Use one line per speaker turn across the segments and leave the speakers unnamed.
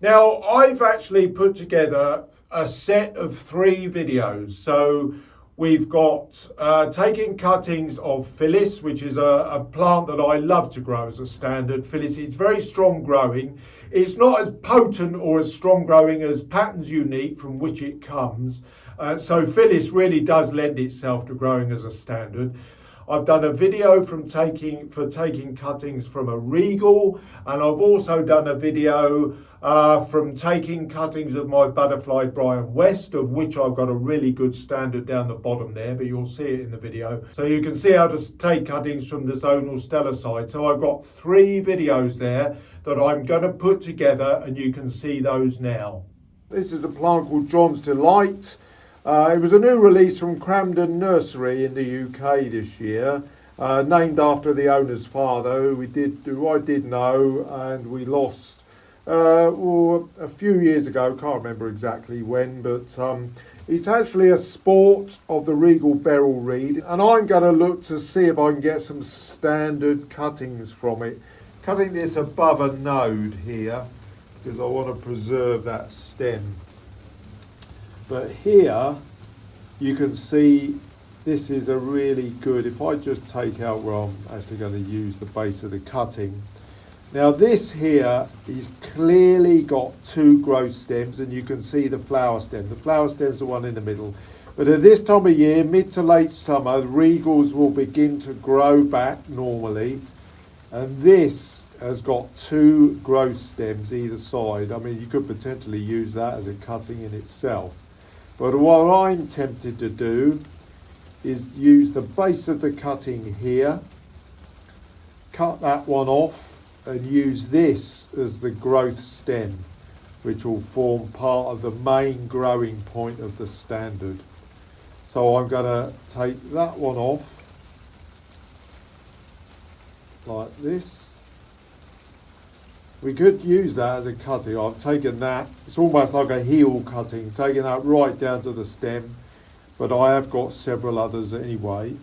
Now, I've actually put together a set of 3 videos. So we've got taking cuttings of Phyllis, which is a plant that I love to grow as a standard. Phyllis is very strong growing. It's not as potent or as strong growing as Patterns Unique, from which it comes. So Phyllis really does lend itself to growing as a standard. I've done a video for taking cuttings from a Regal, and I've also done a video from taking cuttings of my butterfly Briar West, of which I've got a really good standard down the bottom there, but you'll see it in the video. So you can see how to take cuttings from the Zonal stellar side. So I've got 3 videos there that I'm going to put together, and you can see those now. This is a plant called John's Delight. It was a new release from Cramden Nursery in the UK this year, named after the owner's father, who I did know, and we lost a few years ago. Can't remember exactly when, but it's actually a sport of the Regal beryl reed, and I'm going to look to see if I can get some standard cuttings from it. Cutting this above a node here because I want to preserve that stem. But here you can see this is a really good, if I just take out where I'm actually going to use the base of the cutting. Now this here is clearly got 2 growth stems, and you can see the flower stem. The flower stem's the one in the middle. But at this time of year, mid to late summer, the Regals will begin to grow back normally. And this has got 2 growth stems either side. I mean, you could potentially use that as a cutting in itself. But what I'm tempted to do is use the base of the cutting here, cut that one off, and use this as the growth stem, which will form part of the main growing point of the standard. So I'm going to take that one off, like this. We could use that as a cutting. I've taken that, it's almost like a heel cutting, taking that right down to the stem, but I have got several others anyway.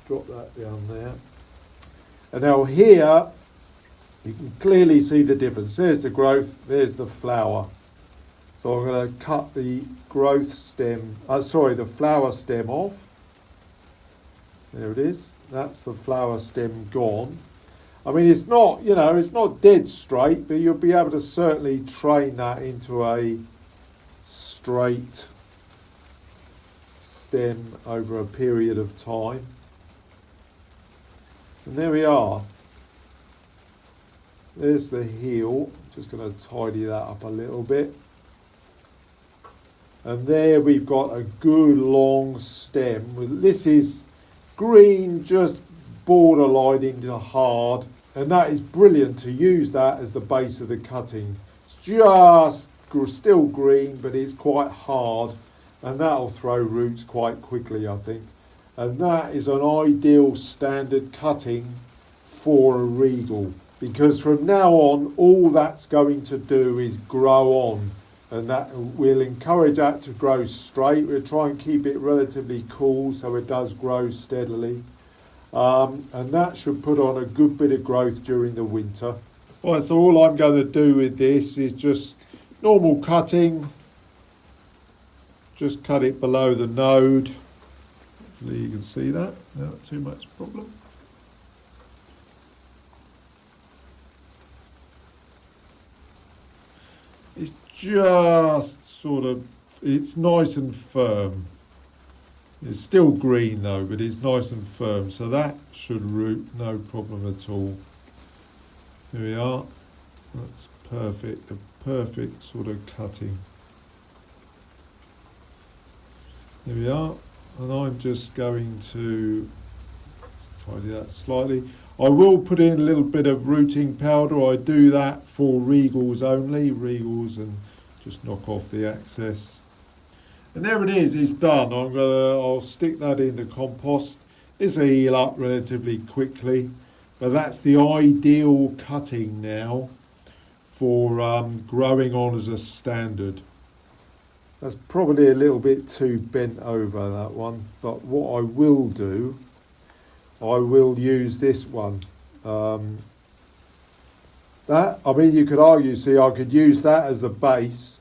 Drop that down there. And now here, you can clearly see the difference. There's the growth, there's the flower. So I'm going to cut the growth stem, the flower stem off. There it is, that's the flower stem gone. I mean, it's not, it's not dead straight, but you'll be able to certainly train that into a straight stem over a period of time. And there we are. There's the heel. Just going to tidy that up a little bit. And there we've got a good long stem. This is green, just borderline into hard, and that is brilliant to use that as the base of the cutting. It's just still green, but it's quite hard, and that'll throw roots quite quickly, I think. And that is an ideal standard cutting for a Regal, because from now on all that's going to do is grow on, and that will encourage that to grow straight. We'll try and keep it relatively cool so it does grow steadily. And that should put on a good bit of growth during the winter. Right, so all I'm going to do with this is just normal cutting. Just cut it below the node. Hopefully you can see that, not too much problem. It's just sort of, it's nice and firm. It's still green though, but it's nice and firm, so that should root no problem at all. Here we are. That's perfect, a perfect sort of cutting. There we are, and I'm just going to tidy that slightly. I will put in a little bit of rooting powder. I do that for Regals only, Regals, and just knock off the excess. And there it is, it's done. I'll stick that in the compost. This will heal up relatively quickly, but that's the ideal cutting now for growing on as a standard. That's probably a little bit too bent over, that one, but what I will do, I will use this one. That, I mean, you could argue, see, I could use that as the base,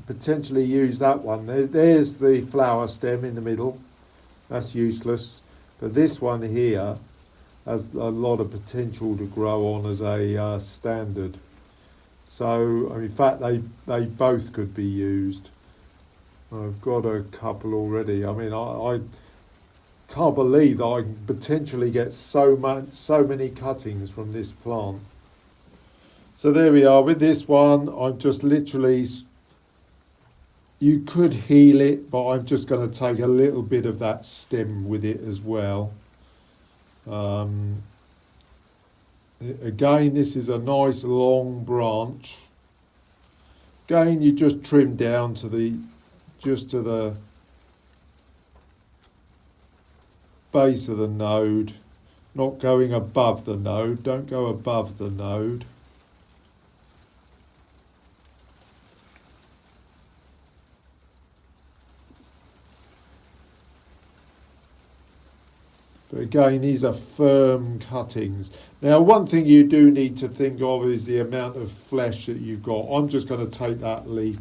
potentially use that one. There's the flower stem in the middle. That's useless. But this one here has a lot of potential to grow on as a standard. So, in fact, they both could be used. I've got a couple already. I mean, I can't believe that I can potentially get so many cuttings from this plant. So there we are with this one. I'm just literally, you could heal it, but I'm just going to take a little bit of that stem with it as well. Again, this is a nice long branch. Again, you just trim down to the base of the node, not going above the node. Don't go above the node. But again, these are firm cuttings. Now, one thing you do need to think of is the amount of flesh that you've got. I'm just going to take that leaf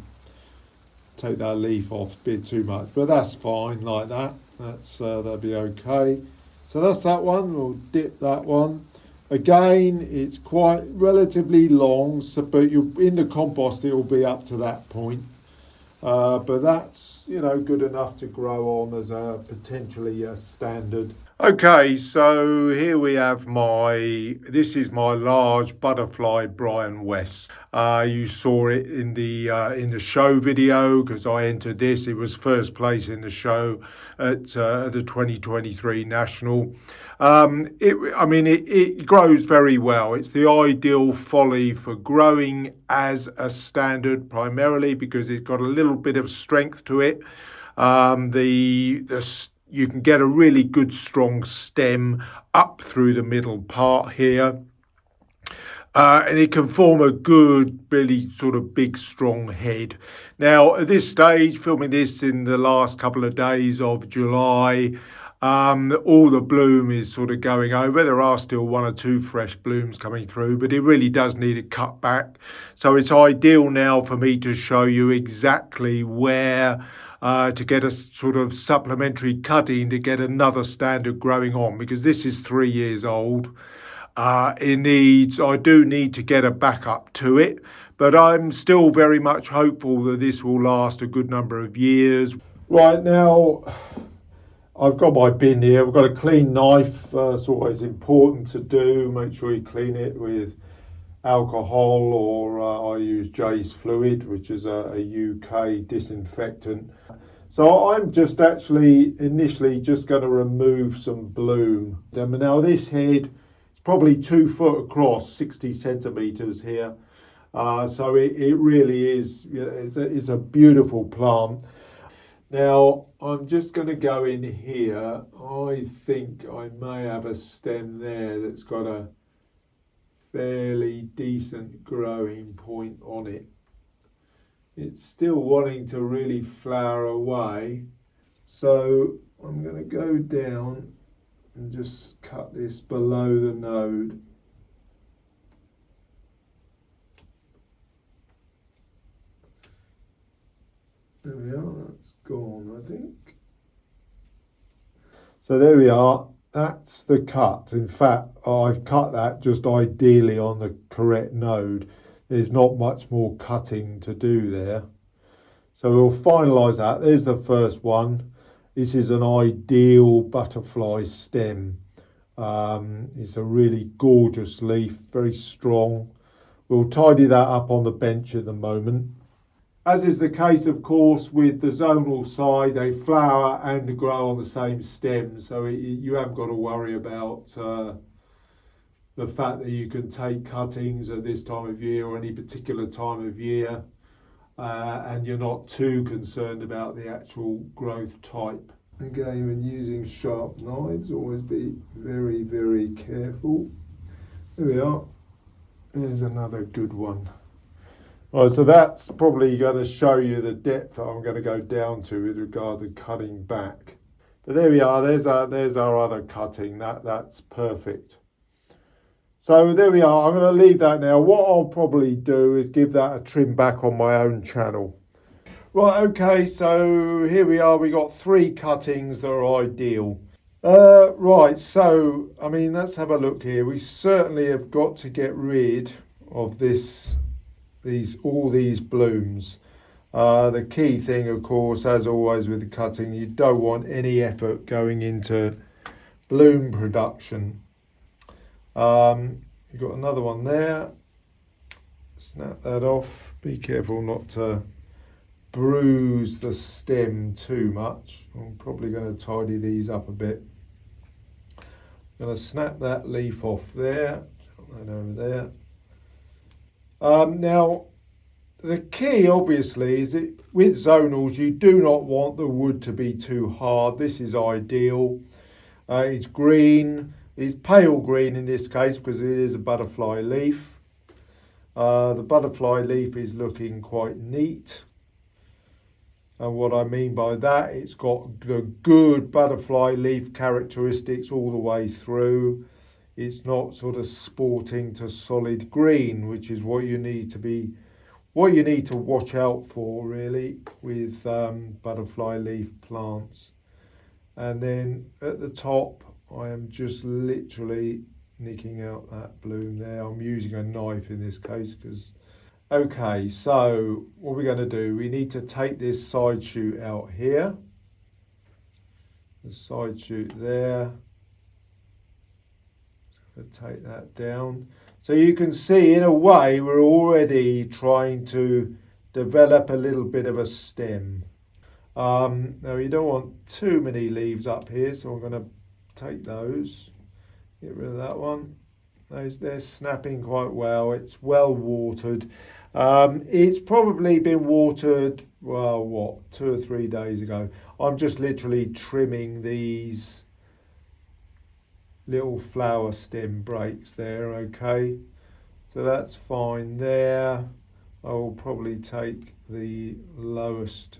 off, a bit too much, but that's fine like that. That'll be okay. So that's that one. We'll dip that one. Again, it's quite relatively long, so but in the compost it will be up to that point. But that's, you know, good enough to grow on as a potentially a standard. Okay, so here we have this is my large butterfly Briar West. You saw it in the show video because I entered this. It was first place in the show at the 2023 National. It grows very well. It's the ideal folly for growing as a standard, primarily because it's got a little bit of strength to it. You can get a really good strong stem up through the middle part here. And it can form a good, really sort of big, strong head. Now, at this stage, filming this in the last couple of days of July, all the bloom is sort of going over. There are still one or two fresh blooms coming through, but it really does need a cut back. So it's ideal now for me to show you exactly where to get a sort of supplementary cutting to get another standard growing on, because this is 3 years old. I do need to get a backup to it, but I'm still very much hopeful that this will last a good number of years. Right now, I've got my bin here. I've got a clean knife. It's always important to do. Make sure you clean it with alcohol, or I use J's Fluid, which is a UK disinfectant. So I'm just initially just going to remove some bloom. Now this head is probably 2 foot across, 60 centimetres here. So it really is, it's a beautiful plant. Now I'm just going to go in here. I think I may have a stem there that's got a fairly decent growing point on it. It's still wanting to really flower away, so I'm going to go down and just cut this below the node. There we are, that's gone, I think. So there we are. That's the cut. In fact, I've cut that just ideally on the correct node. There's not much more cutting to do there. So we'll finalise that. There's the first one. This is an ideal butterfly stem. It's a really gorgeous leaf, very strong. We'll tidy that up on the bench at the moment. As is the case, of course, with the zonal side, they flower and grow on the same stem, so you haven't got to worry about the fact that you can take cuttings at this time of year or any particular time of year, and you're not too concerned about the actual growth type. Again, when using sharp knives, always be very, very careful. There we are. There's another good one. Right, so that's probably going to show you the depth that I'm going to go down to with regard to cutting back. But there we are, there's our other cutting, that's perfect. So there we are. I'm going to leave that now. What I'll probably do is give that a trim back on my own channel. Right, okay, so here we are. We got 3 cuttings that are ideal. Right, so I mean, let's have a look here. We certainly have got to get rid of all these blooms. The key thing, of course, as always with the cutting, you don't want any effort going into bloom production. You've got another one there. Snap that off. Be careful not to bruise the stem too much. I'm probably going to tidy these up a bit. I'm going to snap that leaf off there. Put that over there. Now, the key, obviously, is that with zonals, you do not want the wood to be too hard. This is ideal. It's green. It's pale green in this case because it is a butterfly leaf. The butterfly leaf is looking quite neat. And what I mean by that, it's got the good butterfly leaf characteristics all the way through. It's not sort of sporting to solid green, which is what you need to watch out for really with butterfly leaf plants. And then at the top, I am just literally nicking out that bloom there. I'm using a knife in this case because... Okay, so what we're going to do, we need to take this side shoot out here. The side shoot there. So take that down. So you can see, in a way, we're already trying to develop a little bit of a stem. Now you don't want too many leaves up here, so I'm going to take those. Get rid of that one. They're snapping quite well. It's well watered. It's probably been watered, well, what, 2 or 3 days ago. I'm just literally trimming these little flower stem breaks there, okay? So that's fine there. I will probably take the lowest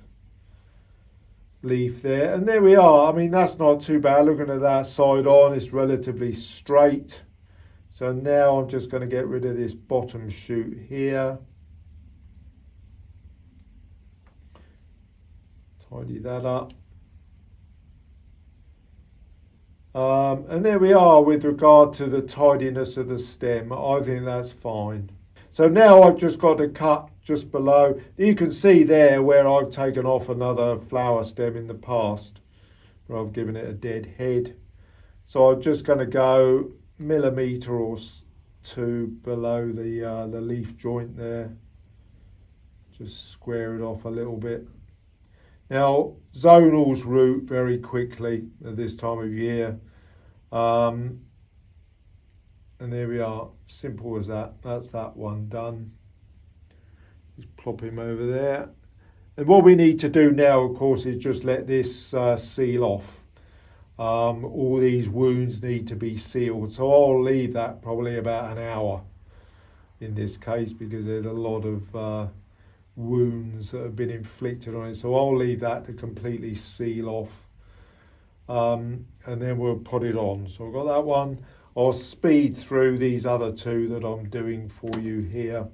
leaf there. And there we are. I mean, that's not too bad. Looking at that side on, it's relatively straight. So now I'm just going to get rid of this bottom shoot here. Tidy that up. And there we are with regard to the tidiness of the stem. I think that's fine. So now I've just got to cut just below. You can see there where I've taken off another flower stem in the past, where I've given it a dead head. So I'm just going to go millimetre or 2 below the leaf joint there. Just square it off a little bit. Now, zonals root very quickly at this time of year. And there we are, simple as that. That's that one done. Just plop him over there. And what we need to do now, of course, is just let this seal off. All these wounds need to be sealed. So I'll leave that probably about an hour in this case because there's a lot of wounds that have been inflicted on it. So I'll leave that to completely seal off. And then we'll put it on. So I've got that one. I'll speed through these other 2 that I'm doing for you here.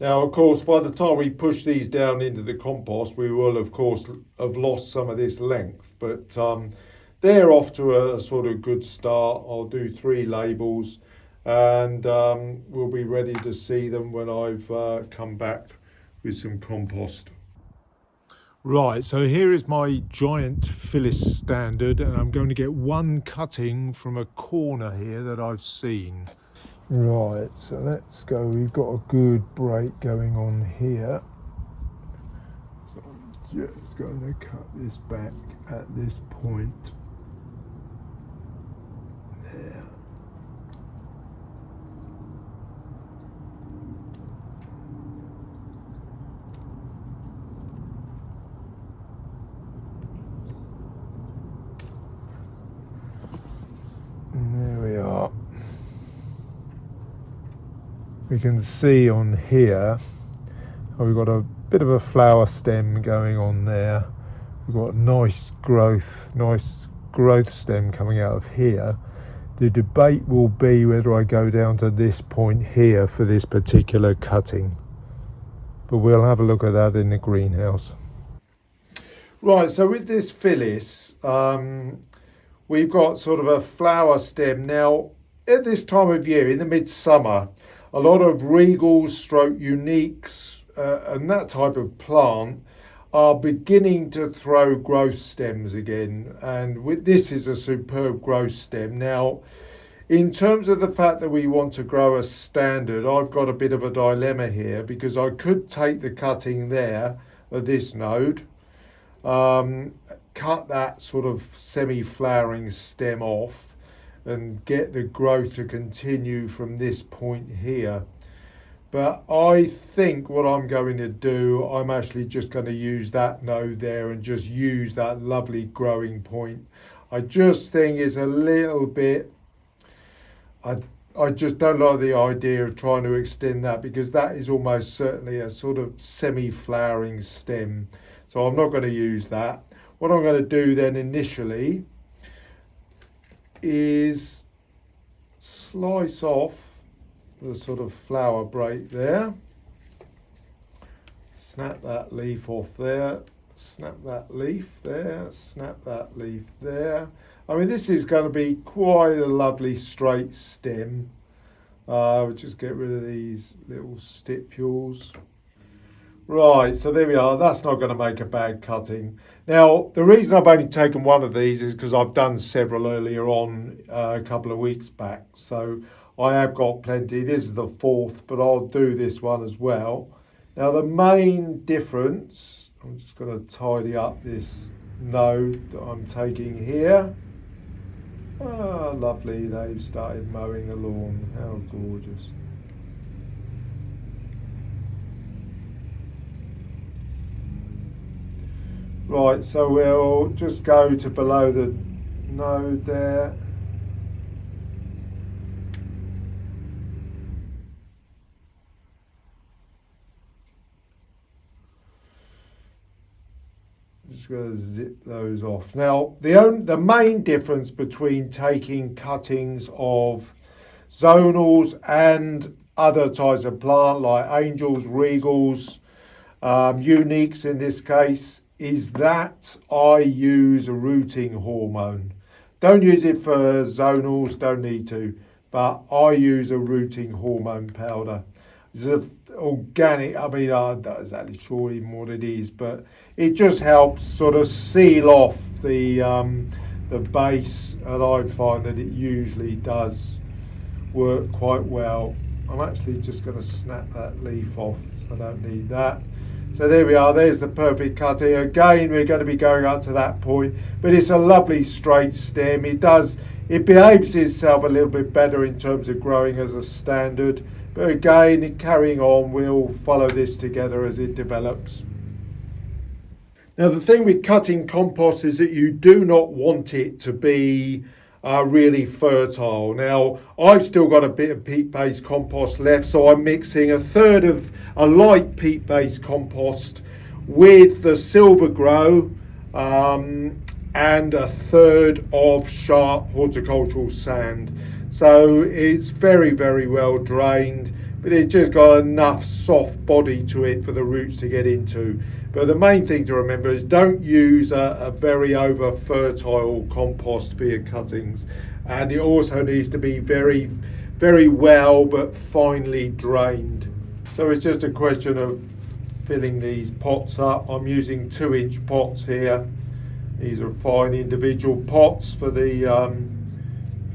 Now, of course, by the time we push these down into the compost, we will, of course, have lost some of this length. But they're off to a sort of good start. I'll do 3 labels and we'll be ready to see them when I've come back with some compost. Right, so here is my giant Phyllis standard, and I'm going to get 1 cutting from a corner here that I've seen. Right, so let's go. We've got a good break going on here. So I'm just going to cut this back at this point. There. And there we are. We can see on here, we've got a bit of a flower stem going on there. We've got nice growth stem coming out of here. The debate will be whether I go down to this point here for this particular cutting, but we'll have a look at that in the greenhouse. Right, so with this Phyllis, we've got sort of a flower stem. Now, at this time of year, in the midsummer, a lot of Regals, stroke uniques, and that type of plant are beginning to throw growth stems again. And this is a superb growth stem. Now, in terms of the fact that we want to grow a standard, I've got a bit of a dilemma here, because I could take the cutting there at this node, cut that sort of semi-flowering stem off and get the growth to continue from this point here. But I think what I'm going to do, I'm actually just going to use that node there and just use that lovely growing point. I just think it's a little bit, I just don't like the idea of trying to extend that, because that is almost certainly a sort of semi-flowering stem. So I'm not going to use that. What I'm going to do then initially is slice off the sort of flower break there, snap that leaf off there, snap that leaf there, snap that leaf there. I mean, this is going to be quite a lovely straight stem. We'll just get rid of these little stipules. Right, so there we are. That's not going to make a bad cutting. Now, the reason I've only taken one of these is because I've done several earlier on a couple of weeks back. So I have got plenty. This is the fourth, but I'll do this one as well. Now, the main difference, I'm just going to tidy up this node that I'm taking here. Ah, lovely. They've started mowing the lawn. How gorgeous. Right, so we'll just go to below the node there. Just going to zip those off. Now, the main difference between taking cuttings of zonals and other types of plant like angels, regals, uniques in this case, is that I use a rooting hormone. Don't use it for zonals, don't need to, but I use a rooting hormone powder. It's organic, I mean, I'm not exactly sure even what it is, but it just helps sort of seal off the base, and I find that it usually does work quite well. I'm actually just going to snap that leaf off, so I don't need that. So there we are, there's the perfect cutting. Again, we're going to be going up to that point, but it's a lovely straight stem. It behaves itself a little bit better in terms of growing as a standard. But again, carrying on, we'll follow this together as it develops. Now, the thing with cutting compost is that you do not want it to be really fertile. Now, I've still got a bit of peat-based compost left, so I'm mixing a third of a light peat-based compost with the Silver Grow and a third of sharp horticultural sand. So it's very, very well drained, but it's just got enough soft body to it for the roots to get into. But the main thing to remember is don't use a very over fertile compost for your cuttings. And it also needs to be very, very well but finely drained. So it's just a question of filling these pots up. I'm using 2-inch pots here. These are fine individual pots for the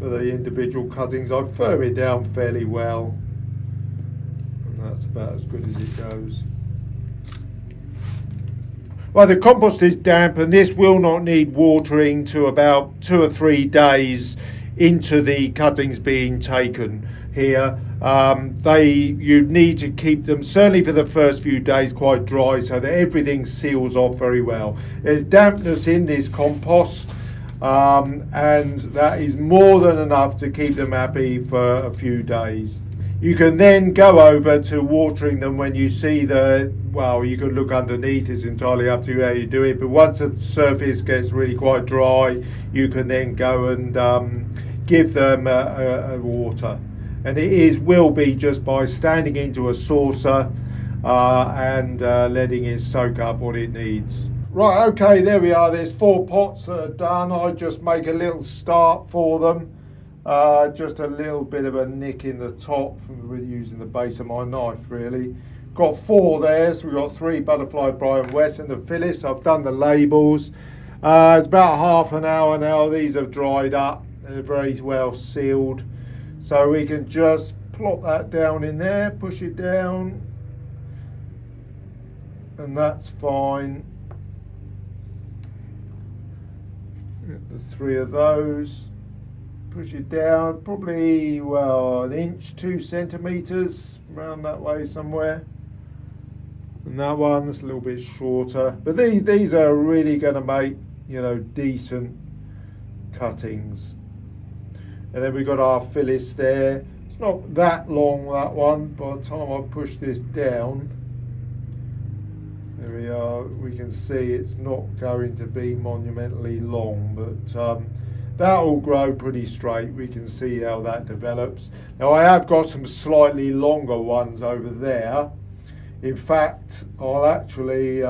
individual cuttings. I firm it down fairly well, and that's about as good as it goes. Well, the compost is damp, and this will not need watering to about 2 or 3 days into the cuttings being taken here. You need to keep them, certainly for the first few days, quite dry so that everything seals off very well. There's dampness in this compost, and that is more than enough to keep them happy for a few days. You can then go over to watering them when you see well, you could look underneath, it's entirely up to you how you do it, but once the surface gets really quite dry, you can then go and give them a water. And will be just by standing into a saucer and letting it soak up what it needs. Right, okay, there we are. There's 4 pots that are done. I just make a little start for them. Just a little bit of a nick in the top from using the base of my knife, really. Got 4 there, so we've got 3 butterfly Briar West and the Phyllis. I've done the labels. It's about half an hour now. These have dried up. They're very well sealed. So we can just plop that down in there, push it down, and that's fine. Get the 3 of those. Push it down, probably, well, 1 inch, 2 centimeters, around that way somewhere. And that one's a little bit shorter. But these are really going to make, you know, decent cuttings. And then we've got our Phyllis there. It's not that long, that one. By the time I push this down, there we are. We can see it's not going to be monumentally long, but that will grow pretty straight. We can see how that develops. Now I have got some slightly longer ones over there. In fact, I'll actually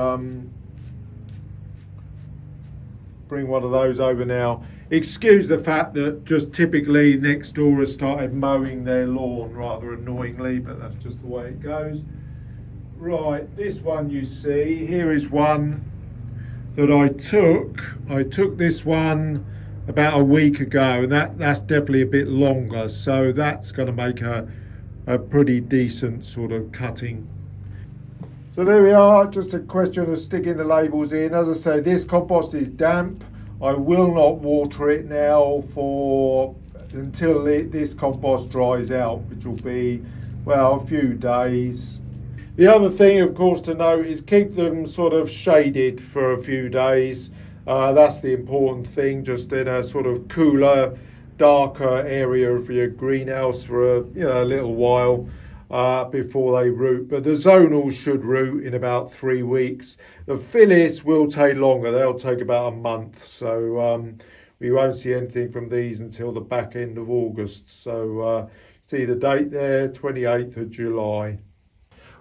bring one of those over now. Excuse the fact that just typically next door has started mowing their lawn rather annoyingly, but that's just the way it goes. Right, this one you see, here is one that I took this one about a week ago, and that's definitely a bit longer, so that's going to make a pretty decent sort of cutting. So there we are, just a question of sticking the labels in. As I say, this compost is damp. I will not water it now until this compost dries out, which will be, well, a few days. The other thing, of course, to note is keep them sort of shaded for a few days. That's the important thing, just in a sort of cooler, darker area of your greenhouse for a little while before they root. But the zonals should root in about 3 weeks. The Phyllis will take longer. They'll take about a month. So we won't see anything from these until the back end of August. So see the date there, 28th of July.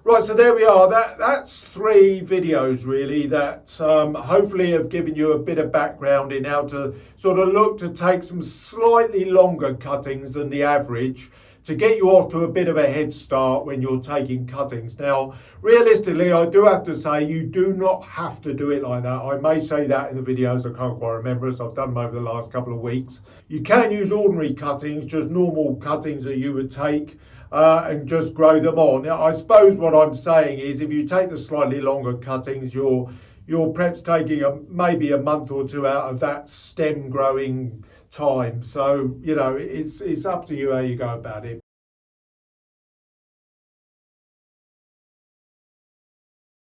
Right, so there we are. That's 3 videos really that hopefully have given you a bit of background in how to sort of look to take some slightly longer cuttings than the average to get you off to a bit of a head start when you're taking cuttings. Now, realistically, I do have to say you do not have to do it like that. I may say that in the videos, I can't quite remember, so I've done them over the last couple of weeks. You can use ordinary cuttings, just normal cuttings that you would take, and just grow them on. Now, I suppose what I'm saying is if you take the slightly longer cuttings, you're perhaps taking maybe a month or 2 out of that stem growing time. So, it's up to you how you go about it.